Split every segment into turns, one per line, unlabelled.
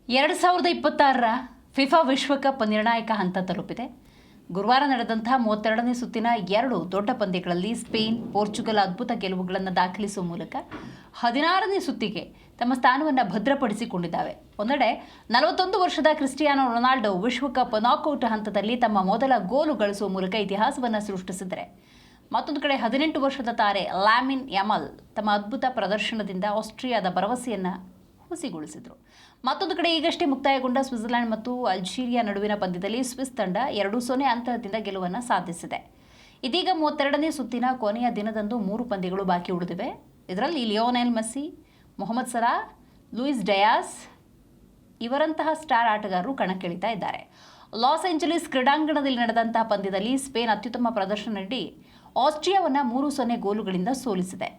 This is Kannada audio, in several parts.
2026ರ ಫಿಫಾ ವಿಶ್ವಕಪ್ ನಿರ್ಣಾಯಕ ಹಂತ ತಲುಪಿದೆ. ಗುರುವಾರ ನಡೆದಂತಹ 32ನೇ ಸುತ್ತಿನ 2 ದೊಡ್ಡ ಪಂದ್ಯಗಳಲ್ಲಿ ಸ್ಪೇನ್, ಪೋರ್ಚುಗಲ್ ಅದ್ಭುತ ಗೆಲುವುಗಳನ್ನು ದಾಖಲಿಸುವ ಮೂಲಕ 16ನೇ ಸುತ್ತಿಗೆ ತಮ್ಮ ಸ್ಥಾನವನ್ನು ಭದ್ರಪಡಿಸಿಕೊಂಡಿದ್ದಾವೆ. ಒಂದೆಡೆ 41 ವರ್ಷದ ಕ್ರಿಸ್ಟಿಯಾನೋ ರೊನಾಲ್ಡೋ ವಿಶ್ವಕಪ್ ನಾಕ್ಔಟ್ ಹಂತದಲ್ಲಿ ತಮ್ಮ ಮೊದಲ ಗೋಲು ಗಳಿಸುವ ಮೂಲಕ ಇತಿಹಾಸವನ್ನು ಸೃಷ್ಟಿಸಿದರೆ, ಮತ್ತೊಂದು ಕಡೆ 18 ವರ್ಷದ ತಾರೆ ಲ್ಯಾಮಿನ್ ಯಮಲ್ ತಮ್ಮ ಅದ್ಭುತ ಪ್ರದರ್ಶನದಿಂದ ಆಸ್ಟ್ರಿಯಾದ ಭರವಸೆಯನ್ನು ಹುಸಿಗೊಳಿಸಿದರು. ಮತ್ತೊಂದು ಕಡೆ ಈಗಷ್ಟೇ ಮುಕ್ತಾಯಗೊಂಡ ಸ್ವಿಟ್ಜರ್ಲೆಂಡ್ ಮತ್ತು ಅಲ್ಜೀರಿಯಾ ನಡುವಿನ ಪಂದ್ಯದಲ್ಲಿ ಸ್ವಿಸ್ ತಂಡ 2-0 ಅಂತರದಿಂದ ಗೆಲುವನ್ನು ಸಾಧಿಸಿದೆ. ಇದೀಗ 32ನೇ ಸುತ್ತಿನ ಕೊನೆಯ ದಿನದಂದು 3 ಪಂದ್ಯಗಳು ಬಾಕಿ ಉಳಿದಿವೆ. ಇದರಲ್ಲಿ ಲಿಯೋನೆಲ್ ಮೆಸ್ಸಿ, ಮೊಹಮ್ಮದ್ ಸಲಾ, ಲೂಯಿಸ್ ಡಯಾಸ್ ಇವರಂತಹ ಸ್ಟಾರ್ ಆಟಗಾರರು ಕಣಕ್ಕಿಳಿತಾ ಇದ್ದಾರೆ. ಲಾಸ್ ಏಂಜಲೀಸ್ ಕ್ರೀಡಾಂಗಣದಲ್ಲಿ ನಡೆದಂತಹ ಪಂದ್ಯದಲ್ಲಿ ಸ್ಪೇನ್ ಅತ್ಯುತ್ತಮ ಪ್ರದರ್ಶನ ನೀಡಿ ಆಸ್ಟ್ರಿಯಾವನ್ನು 3-0 ಗೋಲುಗಳಿಂದ ಸೋಲಿಸಿದೆ.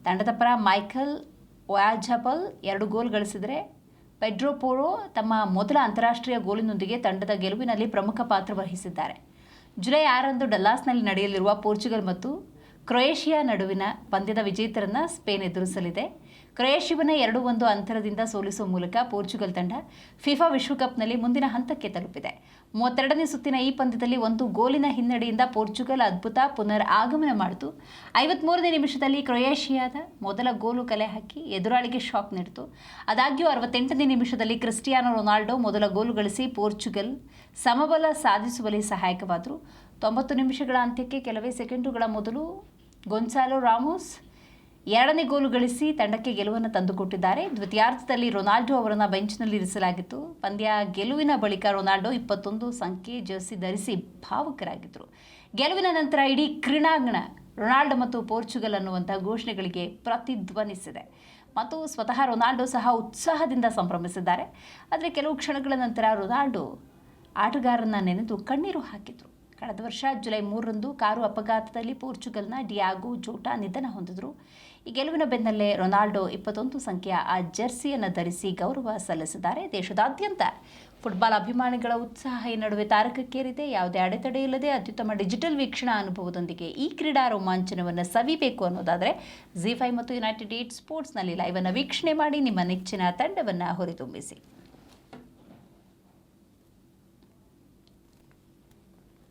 ತಂಡದ ಪರ ಮೈಕಲ್ ಒಯಾಜಬಲ್ 2 ಗೋಲ್ ಗಳಿಸಿದರೆ, ಪೆಡ್ರೋ ಪೋರೋ ತಮ್ಮ ಮೊದಲ ಅಂತಾರಾಷ್ಟ್ರೀಯ ಗೋಲಿನೊಂದಿಗೆ ತಂಡದ ಗೆಲುವಿನಲ್ಲಿ ಪ್ರಮುಖ ಪಾತ್ರ ವಹಿಸಿದ್ದಾರೆ. ಜುಲೈ 6ರಂದು ಡಲ್ಲಾಸ್ನಲ್ಲಿ ನಡೆಯಲಿರುವ ಪೋರ್ಚುಗಲ್ ಮತ್ತು ಕ್ರೊಯೇಷಿಯಾ ನಡುವಿನ ಪಂದ್ಯದ ವಿಜೇತರನ್ನು ಸ್ಪೇನ್ ಎದುರಿಸಲಿದೆ. ಕ್ರೊಯೇಷಿಯಾವನ್ನು 2-1 ಅಂತರದಿಂದ ಸೋಲಿಸುವ ಮೂಲಕ ಪೋರ್ಚುಗಲ್ ತಂಡ ಫಿಫಾ ವಿಶ್ವಕಪ್ನಲ್ಲಿ ಮುಂದಿನ ಹಂತಕ್ಕೆ ತಲುಪಿದೆ. 32ನೇ ಸುತ್ತಿನ ಈ ಪಂದ್ಯದಲ್ಲಿ 1 ಗೋಲಿನ ಹಿನ್ನಡೆಯಿಂದ ಪೋರ್ಚುಗಲ್ ಅದ್ಭುತ ಪುನರ್ ಆಗಮನ ಮಾಡಿತು. 53ನೇ ನಿಮಿಷದಲ್ಲಿ ಕ್ರೊಯೇಷಿಯಾದ ಮೊದಲ ಗೋಲು ಕಲೆ ಹಾಕಿ ಎದುರಾಳಿಗೆ ಶಾಕ್ ನೀಡಿತು. ಆದಾಗ್ಯೂ 68ನೇ ನಿಮಿಷದಲ್ಲಿ ಕ್ರಿಸ್ಟಿಯಾನೋ ರೊನಾಲ್ಡೋ ಮೊದಲ ಗೋಲು ಗಳಿಸಿ ಪೋರ್ಚುಗಲ್ ಸಮಬಲ ಸಾಧಿಸುವಲ್ಲಿ ಸಹಾಯಕವಾದರು. 90 ನಿಮಿಷಗಳ ಅಂತ್ಯಕ್ಕೆ ಕೆಲವೇ ಸೆಕೆಂಡುಗಳ ಮೊದಲು ಗೊನ್ಸಾಲೋ ರಾಮೋಸ್ 2ನೇ ಗೋಲು ಗಳಿಸಿ ತಂಡಕ್ಕೆ ಗೆಲುವನ್ನು ತಂದುಕೊಟ್ಟಿದ್ದಾರೆ. ದ್ವಿತೀಯಾರ್ಧದಲ್ಲಿ ರೊನಾಲ್ಡೋ ಅವರನ್ನು ಬೆಂಚ್ನಲ್ಲಿ ಇರಿಸಲಾಗಿತ್ತು. ಪಂದ್ಯ ಗೆಲುವಿನ ಬಳಿಕ ರೊನಾಲ್ಡೋ 21 ಸಂಖ್ಯೆ ಜರ್ಸಿ ಧರಿಸಿ ಭಾವುಕರಾಗಿದ್ದರು. ಗೆಲುವಿನ ನಂತರ ಇಡೀ ಕ್ರೀಡಾಂಗಣ ರೊನಾಲ್ಡೋ ಮತ್ತು ಪೋರ್ಚುಗಲ್ ಅನ್ನುವಂಥ ಘೋಷಣೆಗಳಿಗೆ ಪ್ರತಿಧ್ವನಿಸಿದೆ ಮತ್ತು ಸ್ವತಃ ರೊನಾಲ್ಡೋ ಸಹ ಉತ್ಸಾಹದಿಂದ ಸಂಭ್ರಮಿಸಿದ್ದಾರೆ. ಆದರೆ ಕೆಲವು ಕ್ಷಣಗಳ ನಂತರ ರೊನಾಲ್ಡೋ ಆಟಗಾರರನ್ನ ನೆನೆದು ಕಣ್ಣೀರು ಹಾಕಿದರು. ಕಳೆದ ವರ್ಷ ಜುಲೈ 3ರಂದು ಕಾರು ಅಪಘಾತದಲ್ಲಿ ಪೋರ್ಚುಗಲ್ನ ಡಿಯಾಗೋ ಜೋಟಾ ನಿಧನ ಹೊಂದಿದರು. ಈ ಗೆಲುವಿನ ಬೆನ್ನಲ್ಲೇ ರೊನಾಲ್ಡೋ 21 ಸಂಖ್ಯೆಯ ಆ ಜರ್ಸಿಯನ್ನು ಧರಿಸಿ ಗೌರವ ಸಲ್ಲಿಸಿದ್ದಾರೆ. ದೇಶದಾದ್ಯಂತ ಫುಟ್ಬಾಲ್ ಅಭಿಮಾನಿಗಳ ಉತ್ಸಾಹ ಈ ನಡುವೆ ತಾರಕಕ್ಕೇರಿದೆ. ಯಾವುದೇ ಅಡೆತಡೆ ಇಲ್ಲದೆ ಅತ್ಯುತ್ತಮ ಡಿಜಿಟಲ್ ವೀಕ್ಷಣಾ ಅನುಭವದೊಂದಿಗೆ ಈ ಕ್ರೀಡಾ ರೋಮಾಂಚನವನ್ನು ಸವಿಬೇಕು ಅನ್ನೋದಾದರೆ ZEE5 ಮತ್ತು ಯುನೈಟೆಡ್ ಸ್ಪೋರ್ಟ್ಸ್ನಲ್ಲಿ ಲೈವ್ ಅನ್ನು ವೀಕ್ಷಣೆ ಮಾಡಿ ನಿಮ್ಮ ನೆಚ್ಚಿನ ತಂಡವನ್ನು ಹೊರತುಂಬಿಸಿ.